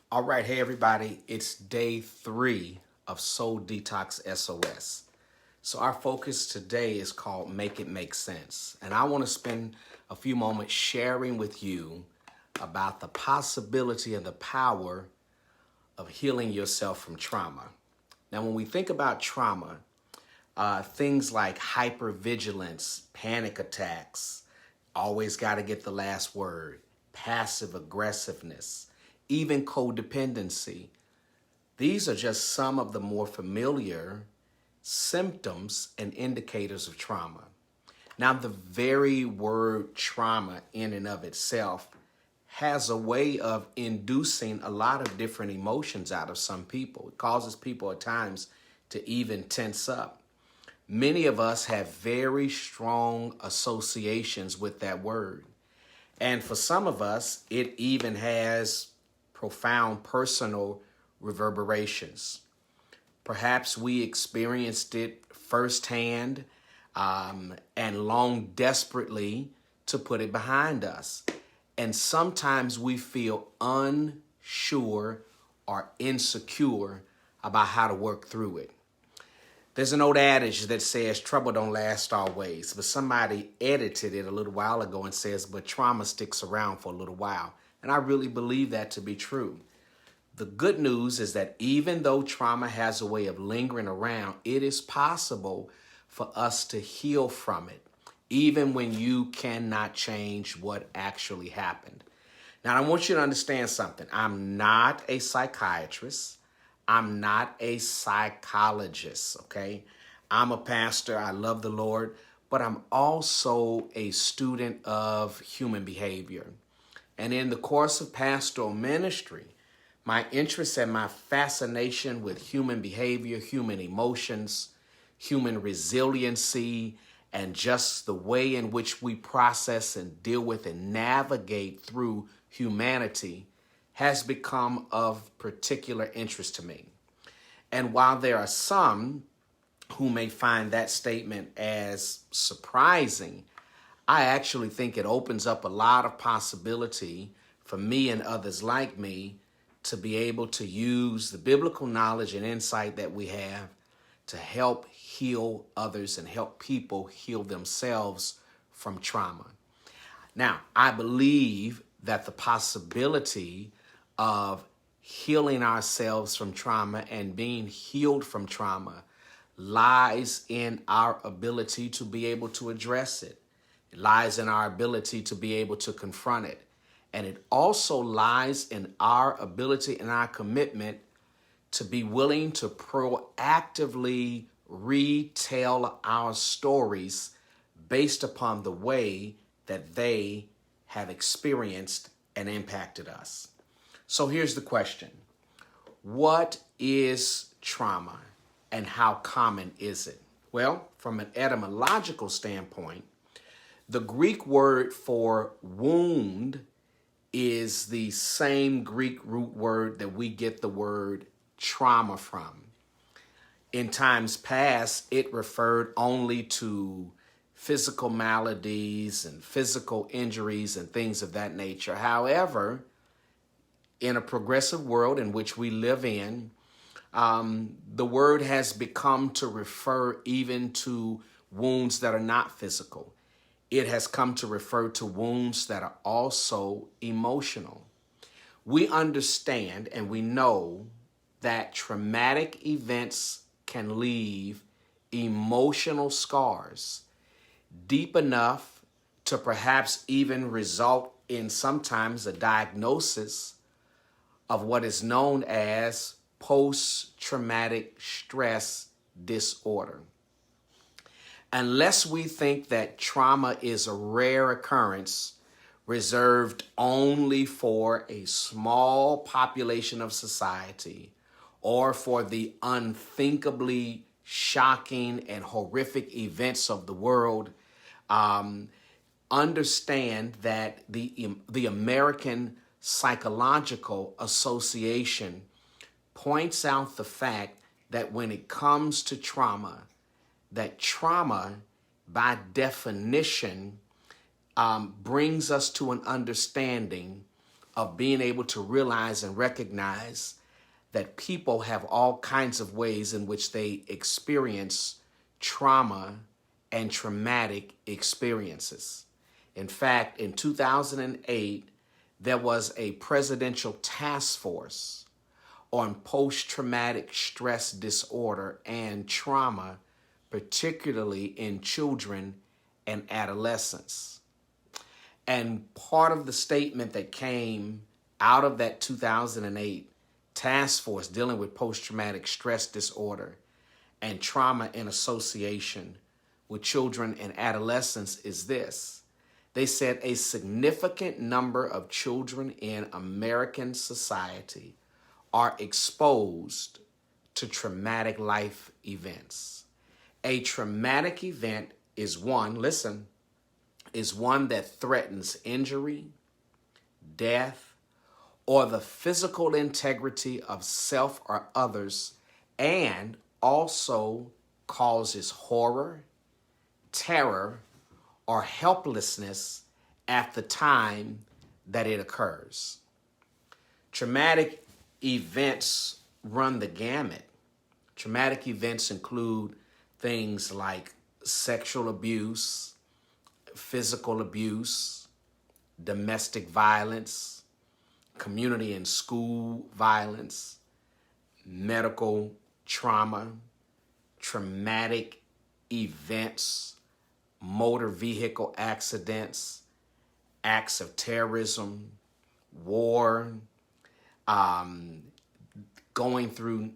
All right, hey everybody, it's day 3 of Soul Detox SOS. So our focus today is called Make It Make Sense. And I want to spend a few moments sharing with you about the possibility and the power of healing yourself from trauma. Now, when we think about trauma, things like hypervigilance, panic attacks, always got to get the last word, passive aggressiveness, even codependency. These are just some of the more familiar symptoms and indicators of trauma. Now, the very word trauma in and of itself has a way of inducing a lot of different emotions out of some people. It causes people at times to even tense up. Many of us have very strong associations with that word. And for some of us, it even has profound personal reverberations. Perhaps we experienced it firsthand and longed desperately to put it behind us. And sometimes we feel unsure or insecure about how to work through it. There's an old adage that says trouble don't last always, but somebody edited it a little while ago and says, but trauma sticks around for a little while. And I really believe that to be true. The good news is that even though trauma has a way of lingering around, it is possible for us to heal from it, even when you cannot change what actually happened. Now, I want you to understand something. I'm not a psychiatrist. I'm not a psychologist, okay? I'm a pastor. I love the Lord, but I'm also a student of human behavior. And in the course of pastoral ministry, my interest and my fascination with human behavior, human emotions, human resiliency, and just the way in which we process and deal with and navigate through humanity has become of particular interest to me. And while there are some who may find that statement as surprising, I actually think it opens up a lot of possibility for me and others like me to be able to use the biblical knowledge and insight that we have to help heal others and help people heal themselves from trauma. Now, I believe that the possibility of healing ourselves from trauma and being healed from trauma lies in our ability to be able to address it. It lies in our ability to be able to confront it. And it also lies in our ability and our commitment to be willing to proactively retell our stories based upon the way that they have experienced and impacted us. So here's the question. What is trauma and how common is it? Well, from an etymological standpoint, the Greek word for wound is the same Greek root word that we get the word trauma from. In times past, it referred only to physical maladies and physical injuries and things of that nature. However, in a progressive world in which we live in, the word has become to refer even to wounds that are not physical. It has come to refer to wounds that are also emotional. We understand and we know that traumatic events can leave emotional scars deep enough to perhaps even result in sometimes a diagnosis of what is known as post-traumatic stress disorder. Unless we think that trauma is a rare occurrence reserved only for a small population of society or for the unthinkably shocking and horrific events of the world, understand that the American Psychological Association points out the fact that when it comes to trauma, that trauma by definition brings us to an understanding of being able to realize and recognize that people have all kinds of ways in which they experience trauma and traumatic experiences. In fact, in 2008, there was a presidential task force on post-traumatic stress disorder and trauma, particularly in children and adolescents. And part of the statement that came out of that 2008 task force dealing with post-traumatic stress disorder and trauma in association with children and adolescents is this. They said a significant number of children in American society are exposed to traumatic life events. A traumatic event is one that threatens injury, death, or the physical integrity of self or others, and also causes horror, terror, or helplessness at the time that it occurs. Traumatic events run the gamut. Traumatic events include things like sexual abuse, physical abuse, domestic violence, community and school violence, medical trauma, traumatic events, motor vehicle accidents, acts of terrorism, war, going through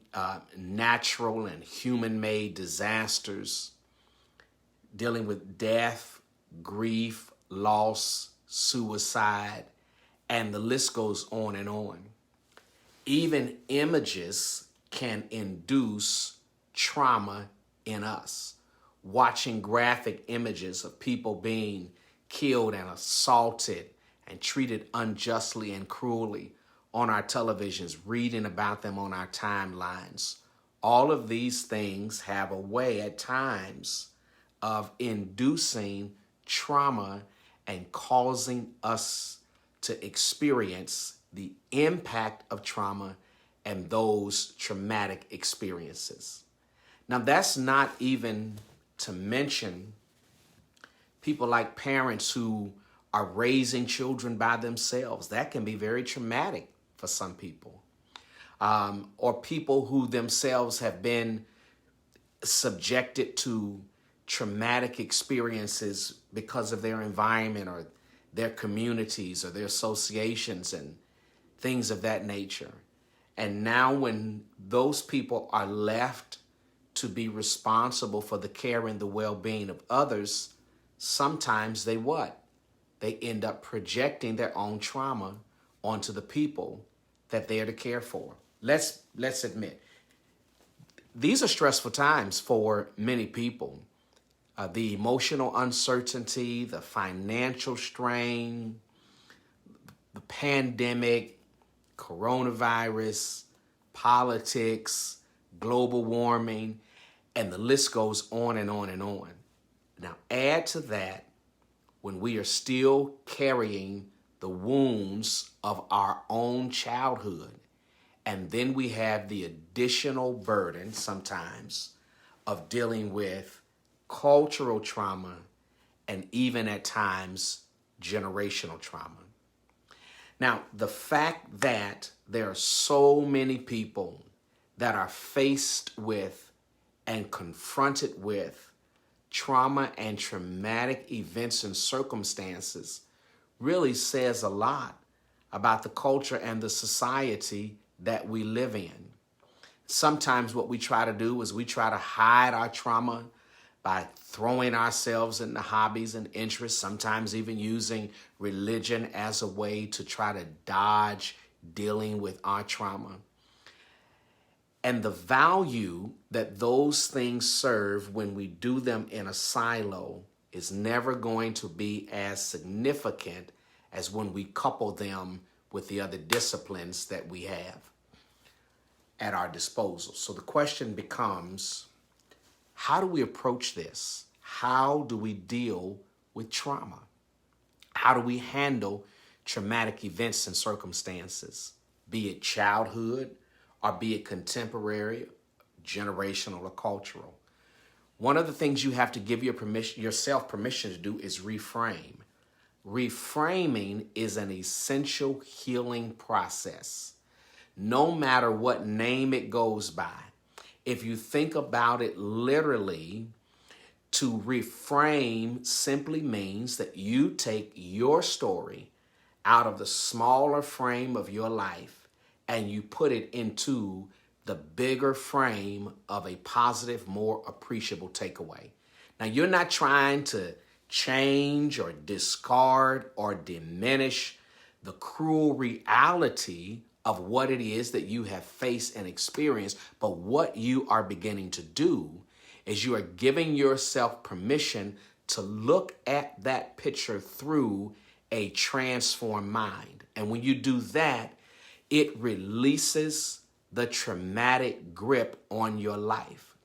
natural and human-made disasters, dealing with death, grief, loss, suicide, and the list goes on and on. Even images can induce trauma in us. Watching graphic images of people being killed and assaulted and treated unjustly and cruelly on our televisions, reading about them on our timelines. All of these things have a way at times of inducing trauma and causing us to experience the impact of trauma and those traumatic experiences. Now, that's not even to mention people like parents who are raising children by themselves. That can be very traumatic for some people. Or people who themselves have been subjected to traumatic experiences because of their environment or their communities or their associations and things of that nature. And now when those people are left to be responsible for the care and the well-being of others, sometimes they what? They end up projecting their own trauma onto the people that they are to care for. Let's admit, these are stressful times for many people. The emotional uncertainty, the financial strain, the pandemic, coronavirus, politics, global warming, and the list goes on and on and on. Now, add to that when we are still carrying the wounds of our own childhood, and then we have the additional burden sometimes of dealing with cultural trauma and even at times generational trauma. Now, the fact that there are so many people that are faced with and confronted with trauma and traumatic events and circumstances really says a lot about the culture and the society that we live in. Sometimes what we try to do is we try to hide our trauma by throwing ourselves into hobbies and interests, sometimes even using religion as a way to try to dodge dealing with our trauma. And the value that those things serve when we do them in a silo is never going to be as significant as when we couple them with the other disciplines that we have at our disposal. So the question becomes, how do we approach this? How do we deal with trauma? How do we handle traumatic events and circumstances, be it childhood or be it contemporary, generational, or cultural. One of the things you have to give yourself permission to do is reframe. Reframing is an essential healing process, no matter what name it goes by. If you think about it literally, to reframe simply means that you take your story out of the smaller frame of your life and you put it into the bigger frame of a positive, more appreciable takeaway. Now, you're not trying to change or discard or diminish the cruel reality of what it is that you have faced and experienced, but what you are beginning to do is you are giving yourself permission to look at that picture through a transformed mind. And when you do that, it releases the traumatic grip on your life.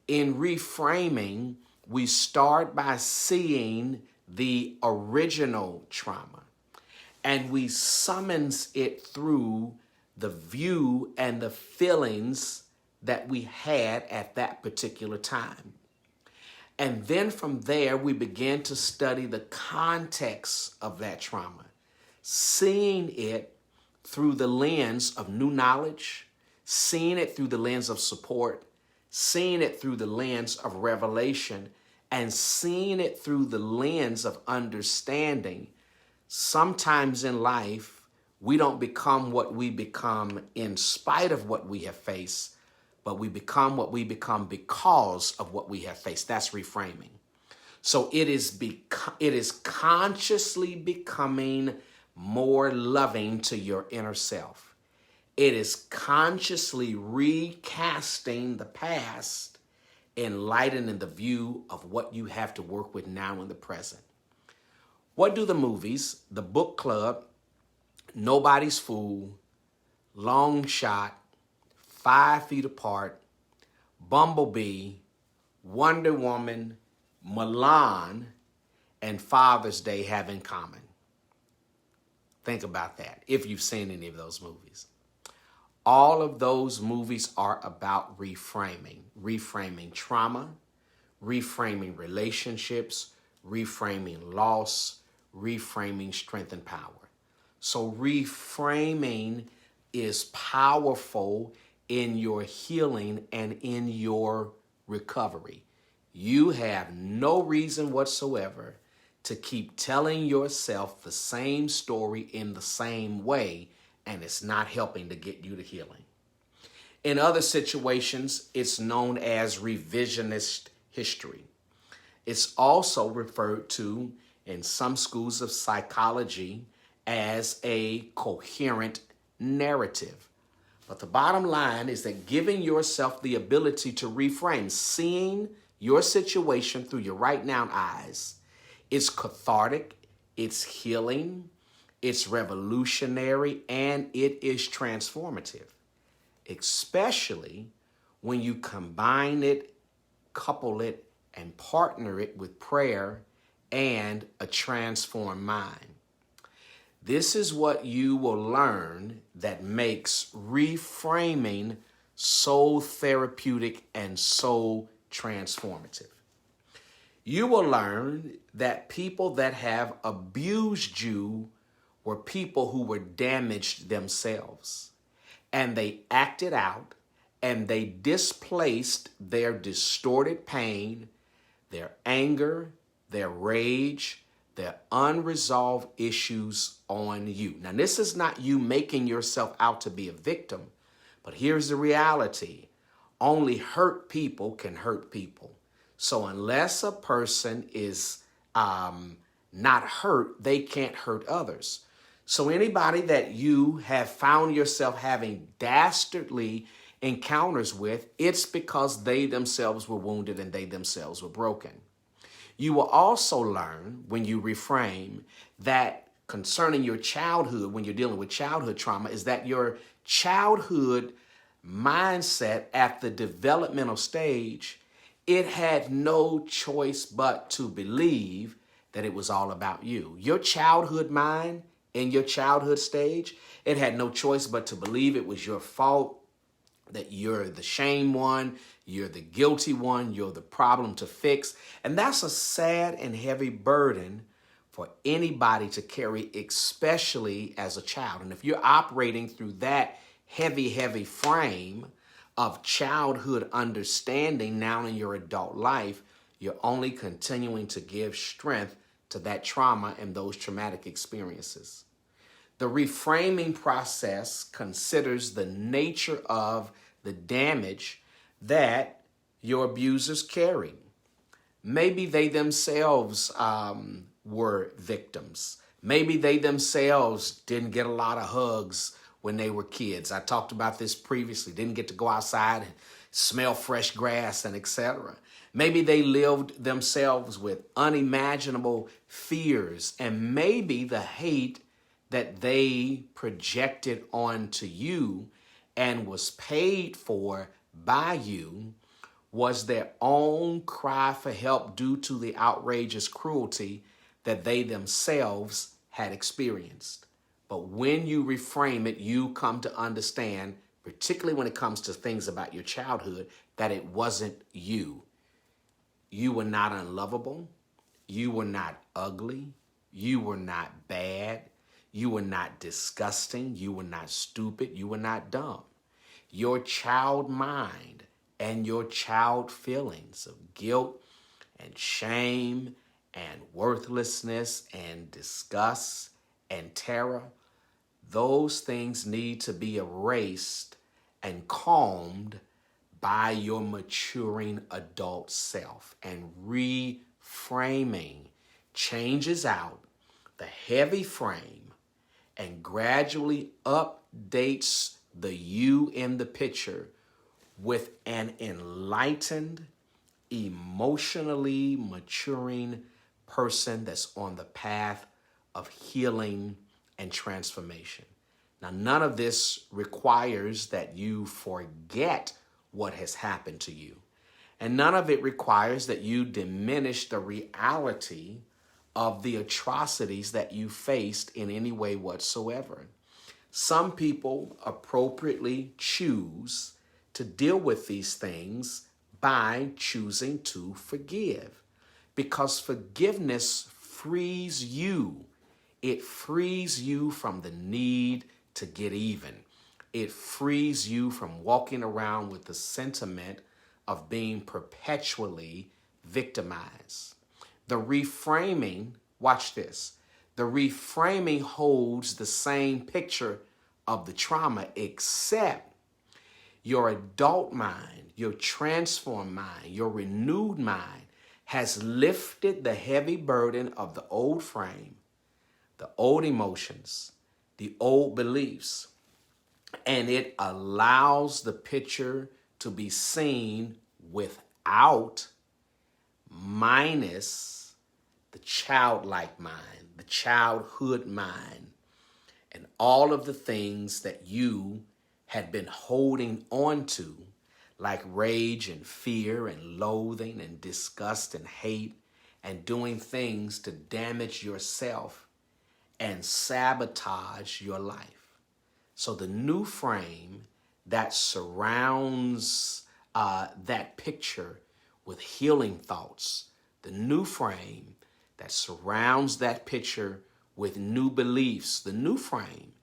In reframing, we start by seeing the original trauma and we summons it through the view and the feelings that we had at that particular time. And then from there, we begin to study the context of that trauma, seeing it through the lens of new knowledge, seeing it through the lens of support, seeing it through the lens of revelation, and seeing it through the lens of understanding. Sometimes in life, we don't become what we become in spite of what we have faced, but we become what we become because of what we have faced. That's reframing. So it is consciously becoming more loving to your inner self. It is consciously recasting the past, enlightening the view of what you have to work with now in the present. What do the movies, The Book Club, Nobody's Fool, Long Shot, 5 Feet Apart, Bumblebee, Wonder Woman, Milan, and Father's Day have in common? Think about that, if you've seen any of those movies. All of those movies are about reframing trauma, reframing relationships, reframing loss, reframing strength and power. So reframing is powerful in your healing and in your recovery. You have no reason whatsoever to keep telling yourself the same story in the same way, and it's not helping to get you to healing. In other situations, it's known as revisionist history. It's also referred to in some schools of psychology as a coherent narrative. But the bottom line is that giving yourself the ability to reframe, seeing your situation through your right now eyes, it's cathartic, it's healing, it's revolutionary, and it is transformative, especially when you combine it, couple it, and partner it with prayer and a transformed mind. This is what you will learn that makes reframing so therapeutic and so transformative. You will learn that people that have abused you were people who were damaged themselves, and they acted out and they displaced their distorted pain, their anger, their rage, their unresolved issues on you. Now, this is not you making yourself out to be a victim, but here's the reality. Only hurt people can hurt people. So unless a person is not hurt, they can't hurt others. So anybody that you have found yourself having dastardly encounters with, it's because they themselves were wounded and they themselves were broken. You will also learn when you reframe that concerning your childhood, when you're dealing with childhood trauma, is that your childhood mindset at the developmental stage, it had no choice but to believe that it was all about you. Your childhood mind in your childhood stage. It had no choice but to believe it was your fault, that you're the shame one, you're the guilty one, you're the problem to fix. And that's a sad and heavy burden for anybody to carry, especially as a child. And if you're operating through that heavy, heavy frame of childhood understanding now in your adult life, you're only continuing to give strength to that trauma and those traumatic experiences. The reframing process considers the nature of the damage that your abusers carry. Maybe they themselves were victims. Maybe they themselves didn't get a lot of hugs when they were kids. I talked about this previously. Didn't get to go outside and smell fresh grass and etc. Maybe they lived themselves with unimaginable fears, and maybe the hate that they projected onto you and was paid for by you was their own cry for help due to the outrageous cruelty that they themselves had experienced. But when you reframe it, you come to understand, particularly when it comes to things about your childhood, that it wasn't you. You were not unlovable. You were not ugly. You were not bad. You were not disgusting. You were not stupid. You were not dumb. Your child mind and your child feelings of guilt and shame and worthlessness and disgust and terror, those things need to be erased and calmed by your maturing adult self. And reframing changes out the heavy frame and gradually updates the you in the picture with an enlightened, emotionally maturing person that's on the path of healing and transformation. Now, none of this requires that you forget what has happened to you. And none of it requires that you diminish the reality of the atrocities that you faced in any way whatsoever. Some people appropriately choose to deal with these things by choosing to forgive, because forgiveness frees you. It frees you from the need to get even. It frees you from walking around with the sentiment of being perpetually victimized. The reframing, watch this, the reframing holds the same picture of the trauma, except your adult mind, your transformed mind, your renewed mind has lifted the heavy burden of the old frame, the old emotions, the old beliefs, and it allows the picture to be seen without, minus the childlike mind, the childhood mind, and all of the things that you had been holding on to, like rage and fear and loathing and disgust and hate, and doing things to damage yourself and sabotage your life. So the new frame that surrounds that picture with healing thoughts, the new frame that surrounds that picture with new beliefs, the new frame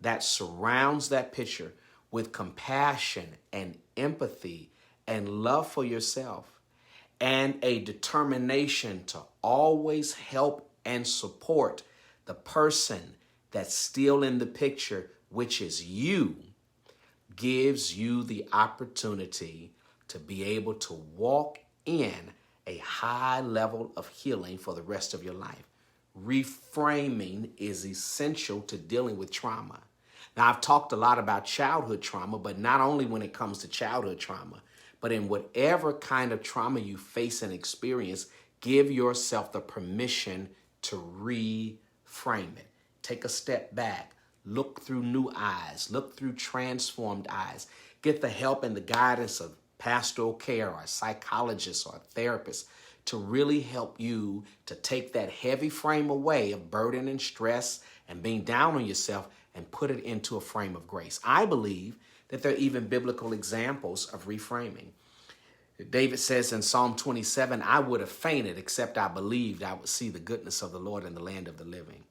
that surrounds that picture with compassion and empathy and love for yourself, and a determination to always help and support the person that's still in the picture, which is you, gives you the opportunity to be able to walk in a high level of healing for the rest of your life. Reframing is essential to dealing with trauma. Now, I've talked a lot about childhood trauma, but not only when it comes to childhood trauma, but in whatever kind of trauma you face and experience, give yourself the permission to reframe it. Take a step back, look through new eyes, look through transformed eyes, get the help and the guidance of pastoral care or a psychologist or a therapist to really help you to take that heavy frame away of burden and stress and being down on yourself and put it into a frame of grace. I believe that there are even biblical examples of reframing. David says in Psalm 27, I would have fainted except I believed I would see the goodness of the Lord in the land of the living.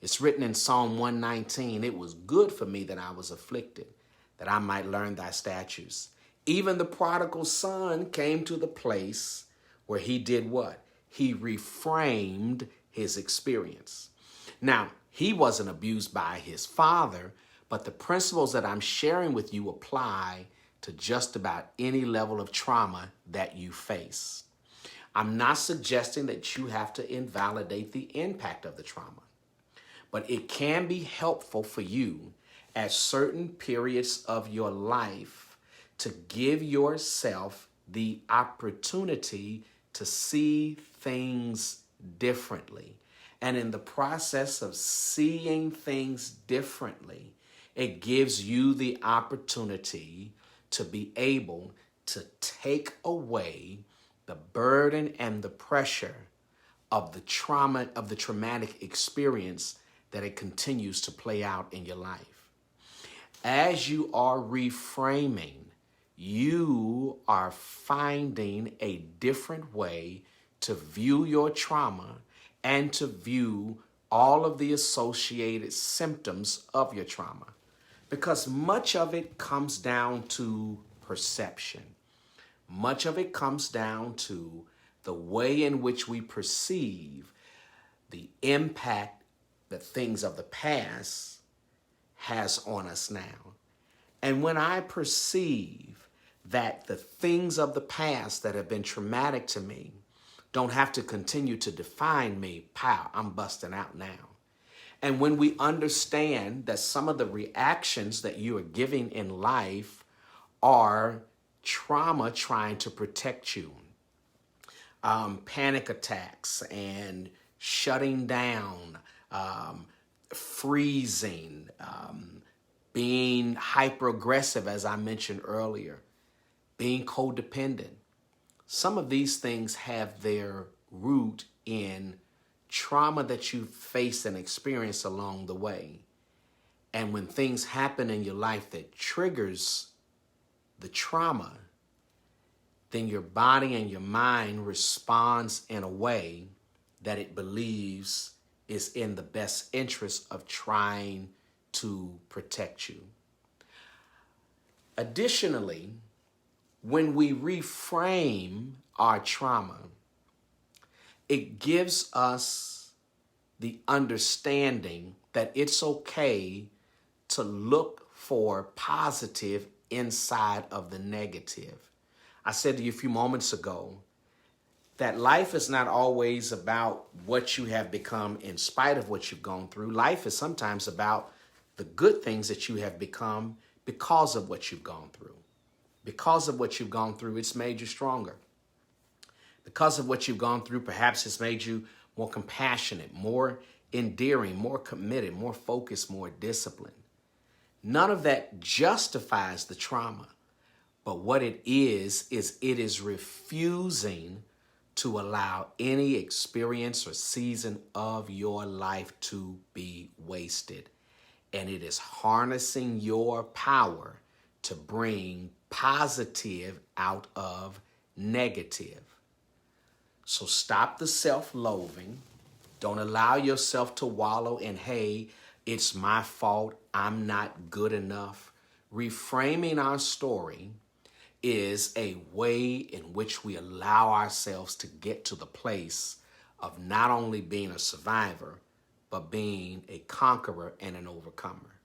It's written in Psalm 119, it was good for me that I was afflicted, that I might learn thy statutes. Even the prodigal son came to the place where he did what? He reframed his experience. Now, he wasn't abused by his father, but the principles that I'm sharing with you apply to just about any level of trauma that you face. I'm not suggesting that you have to invalidate the impact of the trauma, but it can be helpful for you at certain periods of your life to give yourself the opportunity to see things differently. And in the process of seeing things differently, it gives you the opportunity to be able to take away the burden and the pressure of the trauma, of the traumatic experience that it continues to play out in your life. As you are reframing, you are finding a different way to view your trauma and to view all of the associated symptoms of your trauma. Because much of it comes down to perception. Much of it comes down to the way in which we perceive the impact that things of the past has on us now. And when I perceive that the things of the past that have been traumatic to me don't have to continue to define me, pow, I'm busting out now. And when we understand that some of the reactions that you are giving in life are trauma trying to protect you, panic attacks and shutting down, freezing, being hyper-aggressive, as I mentioned earlier, being codependent. Some of these things have their root in trauma that you face and experience along the way. And when things happen in your life that triggers the trauma, then your body and your mind responds in a way that it believes is in the best interest of trying to protect you. Additionally, when we reframe our trauma, it gives us the understanding that it's okay to look for positive inside of the negative. I said to you a few moments ago that life is not always about what you have become in spite of what you've gone through. Life is sometimes about the good things that you have become because of what you've gone through. Because of what you've gone through, it's made you stronger. Because of what you've gone through, perhaps it's made you more compassionate, more endearing, more committed, more focused, more disciplined. None of that justifies the trauma, but what it is it is refusing to allow any experience or season of your life to be wasted. And it is harnessing your power to bring positive out of negative. So stop the self-loathing. Don't allow yourself to wallow in, hey, it's my fault, I'm not good enough. Reframing our story is a way in which we allow ourselves to get to the place of not only being a survivor, but being a conqueror and an overcomer.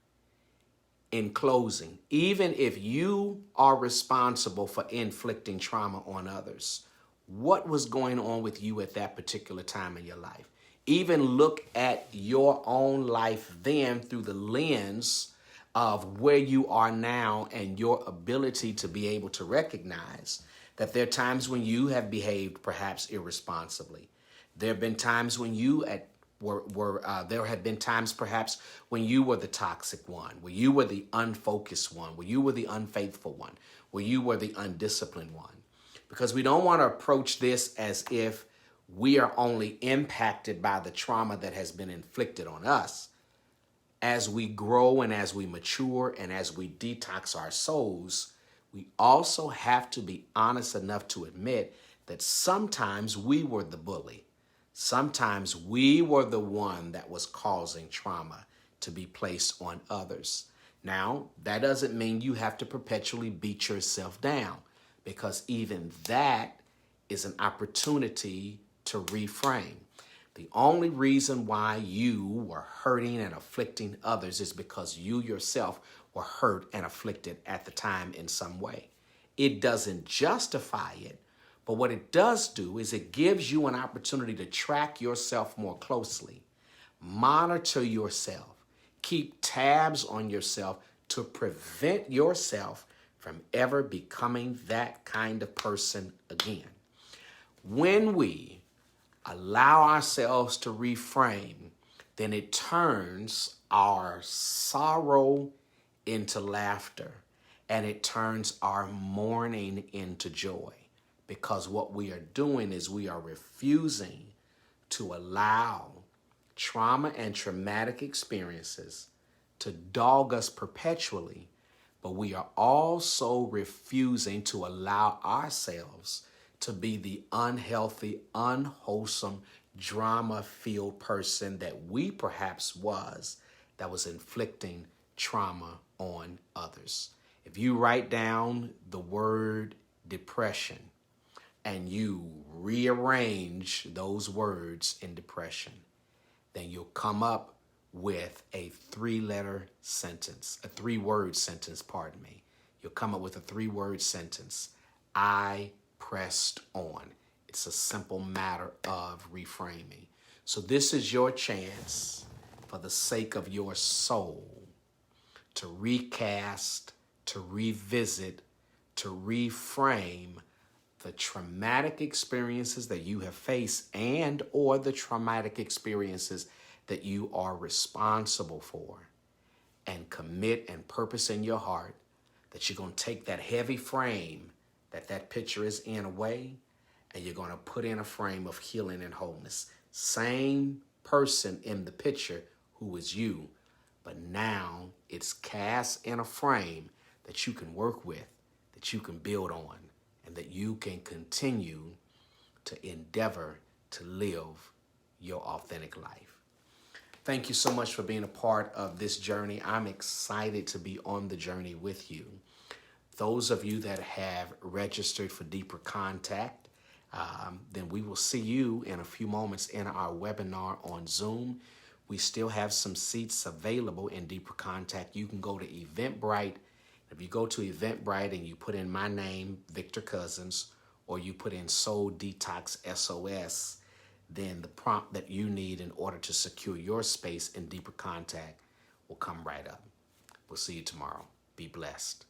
In closing, even if you are responsible for inflicting trauma on others, what was going on with you at that particular time in your life? Even look at your own life then through the lens of where you are now and your ability to be able to recognize that there are times when you have behaved perhaps irresponsibly. There have been times when you there have been times perhaps when you were the toxic one, where you were the unfocused one, where you were the unfaithful one, where you were the undisciplined one. Because we don't want to approach this as if we are only impacted by the trauma that has been inflicted on us, As we grow and as we mature and as we detox our souls, we also have to be honest enough to admit that sometimes we were the bully. Sometimes we were the one that was causing trauma to be placed on others. Now, that doesn't mean you have to perpetually beat yourself down, because even that is an opportunity to reframe. The only reason why you were hurting and afflicting others is because you yourself were hurt and afflicted at the time in some way. It doesn't justify it, but what it does do is it gives you an opportunity to track yourself more closely, monitor yourself, keep tabs on yourself to prevent yourself from ever becoming that kind of person again. When we allow ourselves to reframe, then it turns our sorrow into laughter, and it turns our mourning into joy. Because what we are doing is we are refusing to allow trauma and traumatic experiences to dog us perpetually, but we are also refusing to allow ourselves to be the unhealthy, unwholesome, drama-filled person that we perhaps was, that was inflicting trauma on others. If you write down the word depression and you rearrange those words in depression, then you'll come up with a three-word sentence. You'll come up with a three-word sentence. I pressed on. It's a simple matter of reframing. So this is your chance, for the sake of your soul, to recast, to revisit, to reframe the traumatic experiences that you have faced and or the traumatic experiences that you are responsible for, and commit and purpose in your heart that you're going to take that heavy frame that picture is in away, and you're going to put in a frame of healing and wholeness. Same person in the picture who is you, but now it's cast in a frame that you can work with, that you can build on, and that you can continue to endeavor to live your authentic life. Thank you so much for being a part of this journey. I'm excited to be on the journey with you. Those of you that have registered for Deeper Contact, then we will see you in a few moments in our webinar on Zoom. We still have some seats available in Deeper Contact. You can go to Eventbrite. If you go to Eventbrite and you put in my name, Victor Cousins, or you put in Soul Detox SOS, then the prompt that you need in order to secure your space in Deeper Contact will come right up. We'll see you tomorrow. Be blessed.